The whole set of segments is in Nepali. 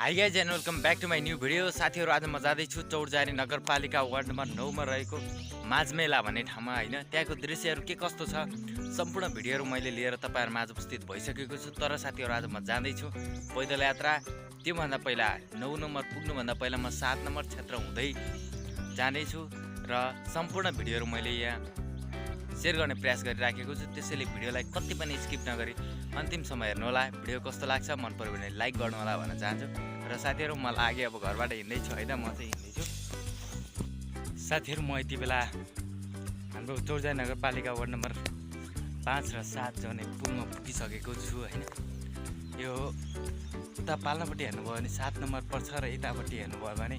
High guys and welcome back to my new video. साथीहरू, आज म जाँदैछु चौरजारी नगरपालिका वार्ड नम्बर 9 मा रहेको माझमेला भन्ने ठाउँमा होइन। त्यहाँको दृश्यहरू के कस्तो छ सम्पूर्ण भिडियोहरू मैले लिएर तपाईँहरूमा आज उपस्थित भइसकेको छु। तर साथीहरू, आज म जाँदैछु पैदल यात्रा। त्योभन्दा पहिला 9 नम्बर पुग्नुभन्दा पहिला म 7 नम्बर क्षेत्र हुँदै जाँदैछु र सम्पूर्ण भिडियोहरू मैले यहाँ सेयर गर्ने प्रयास गरिराखेको छु। त्यसैले भिडियोलाई कति पनि स्किप नगरी अन्तिमसम्म हेर्नु होला। भिडियो कस्तो लाग्छ, मन पर्यो भने लाइक गर्नु होला भन्न चाहन्छु। र साथीहरू, म लागि अब घरबाट हिँड्दैछु होइन, म चाहिँ हिँड्दैछु। साथीहरू, म यति बेला हाम्रो चौरजारी नगरपालिका वार्ड नम्बर 5 र 7 जाने पुलमा पुगिसकेको छु होइन। यो उता पाल्नापट्टि हेर्नुभयो भने 7 नम्बर पर्छ र यतापट्टि हेर्नुभयो भने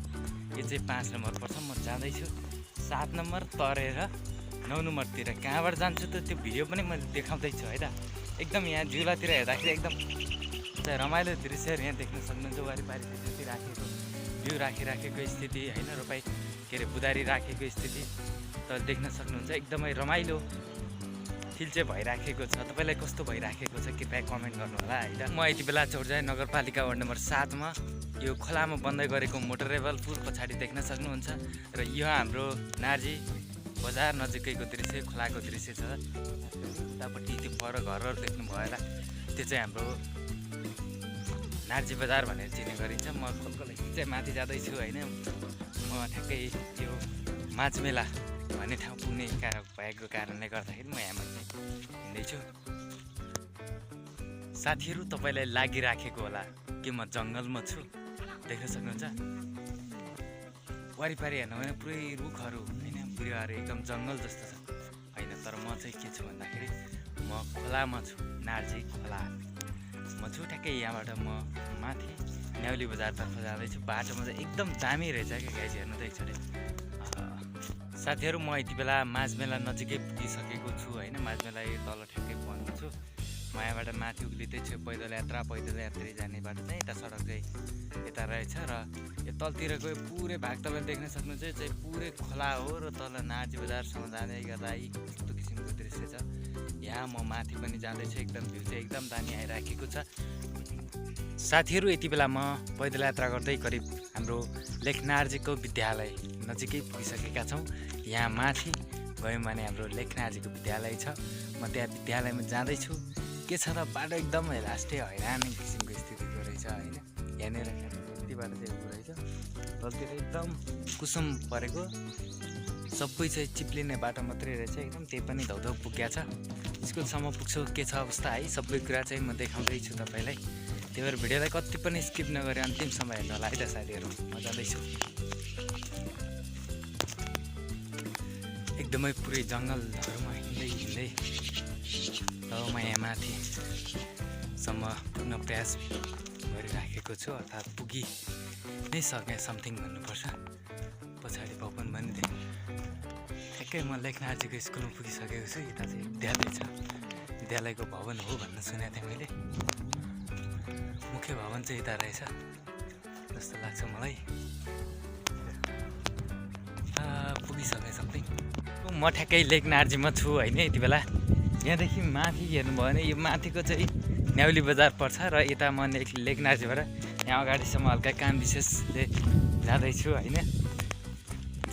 यो चाहिँ 5 नम्बर पर्छ। म जाँदैछु 7 नम्बर तरेर 9 नम्बरतिर। कहाँबाट जान्छु त त्यो भिडियो पनि मैले देखाउँदैछु है त। एकदम यहाँ झुलातिर हेर्दाखेरि एकदम रमाइलो दृश्यहरू यहाँ देख्न सक्नुहुन्छ। वारिपारि त्यति राखेको बिउ राखिराखेको स्थिति होइन, रोपाई के अरे बुदारी राखेको स्थिति त देख्न सक्नुहुन्छ। एकदमै रमाइलो फिल चाहिँ भइराखेको छ। तपाईँलाई कस्तो भइराखेको छ कृपया कमेन्ट गर्नु होला है त। म यति बेला चौरजारी नगरपालिका वार्ड नम्बर 7 मा यो खोलामा बन्दै गरेको मोटरेबल पुल पछाडि देख्न सक्नुहुन्छ। र यो हाम्रो नार्जी बजार नजिकैको दृश्य, खोलाको दृश्य छ। उतापट्टि त्यो पर घरहरू देख्नु भएर त्यो चाहिँ हाम्रो नार्जी बजार भनेर चिन्ने गरिन्छ। म चाहिँ माथि जाँदैछु होइन। म ठ्याक्कै यो माझमेला भन्ने ठाउँ पुग्ने भएको कारणले गर्दाखेरि म यहाँ माथि हिँड्दैछु। साथीहरू, तपाईँलाई लागिराखेको होला कि म जङ्गलमा छु, देख्न सक्नुहुन्छ। वारिपारि हेर्नु भने पुरै रुखहरू होइन, बिरुवाहरू एकदम जङ्गल जस्तो छ होइन। तर म चाहिँ के छु भन्दाखेरि म खोलामा छु, नार्जी खोला म छु। ठ्याक्कै यहाँबाट म माथि न्याउली बजारतर्फ जाँदैछु। बाटोमा चाहिँ एकदम दामी रहेछ क्या गाइज, हेर्नु त एकचोटि। साथीहरू, म यति बेला माझमेला नजिकै पुगिसकेको छु होइन। माझमेला यो तल ठ्याक्कै बन्द छु। म यहाँबाट माथि उक्लिँदैछु। पैदल यात्री जाने बाटो चाहिँ यता सडक चाहिँ यता रहेछ र यो तलतिरको पुरै भाग तपाईँले देख्न सक्नुहुन्छ। यो चाहिँ पुरै खोला हो र तल नार्जी बजारसम्म जाँदै गर्दा यस्तो किसिमको दृश्य छ। यहाँ म माथि पनि जाँदैछु। एकदम भ्यू चाहिँ एकदम दामी आइराखेको छ। साथीहरू, यति बेला म पैदल यात्रा गर्दै करिब हाम्रो लेखनार्जीको विद्यालय नजिकै पुगिसकेका छौँ। यहाँ माथि गयौँ भने हाम्रो लेखनार्जीको विद्यालय छ। म त्यहाँ विद्यालयमा जाँदैछु। के छ त, बाटो एकदम लास्टै हैरान किसिमको स्थितिको रहेछ होइन। यहाँनिर यति बाटो चाहिँ उ रहेछ, तलतिर एकदम कुसुम परेको सबै चाहिँ चिप्लिने बाटो मात्रै रहेछ एकदम। त्यही पनि धौधौ पुग्या छ। स्कुलसम्म पुग्छु के छ अवस्था है, सबै कुरा चाहिँ म देखाउँदैछु तपाईँलाई। त्यही भएर भिडियोलाई कति पनि स्किप नगरी अन्तिमसम्म हेर्नु होला है त साथीहरू। म जाँदैछु एकदमै पुरै जङ्गलहरूमा हिँड्दै र म यहाँ माथिसम्म पुग्न प्रयास गरिराखेको छु, अर्थात् पुगी नै सकेँ समथिङ भन्नुपर्छ। पछाडि भवन पनि देख्नु ठ्याक्कै म लेखनार्जीको स्कुलमा पुगिसकेको छु। यता चाहिँ विद्यालय छ, विद्यालयको भवन हो भन्न सुनेको थिएँ मैले। मुख्य भवन चाहिँ यता रहेछ जस्तो लाग्छ मलाई। पुगिसकेँ समथिङ। म ठ्याक्कै लेखनार्जीमा छु होइन। यति बेला यहाँदेखि माथि हेर्नुभयो भने यो माथिको चाहिँ न्याउली बजार पर्छ र यता म लेखनार्जीबाट यहाँ अगाडिसम्म हल्का काम विशेषले जाँदैछु होइन।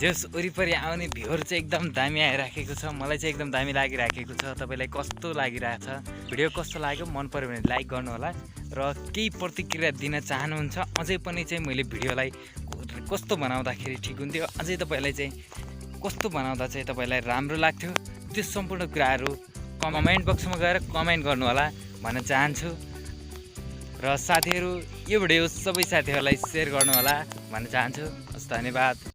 जस वरिपरि आउने भ्यूहरू चाहिँ एकदम दामी आइराखेको छ। मलाई चाहिँ एकदम दामी लागिराखेको छ। तपाईँलाई कस्तो लागिरहेछ, भिडियो कस्तो लाग्यो, मन पर्यो भने लाइक गर्नु होला। र केही प्रतिक्रिया दिन चाहनुहुन्छ अझै पनि चाहिँ मैले भिडियोलाई कस्तो बनाउँदाखेरि ठिक हुन्थ्यो, अझै तपाईँलाई चाहिँ कस्तो बनाउँदा चाहिँ तपाईँलाई राम्रो लाग्थ्यो, त्यो सम्पूर्ण कुराहरू कमेन्ट बक्समा गएर कमेन्ट गर्नु होला भन्न चाहन्छु। र साथीहरू, यो भिडियो सबै साथीहरूलाई सेयर गर्नु होला भन्न चाहन्छु। हस्, धन्यवाद।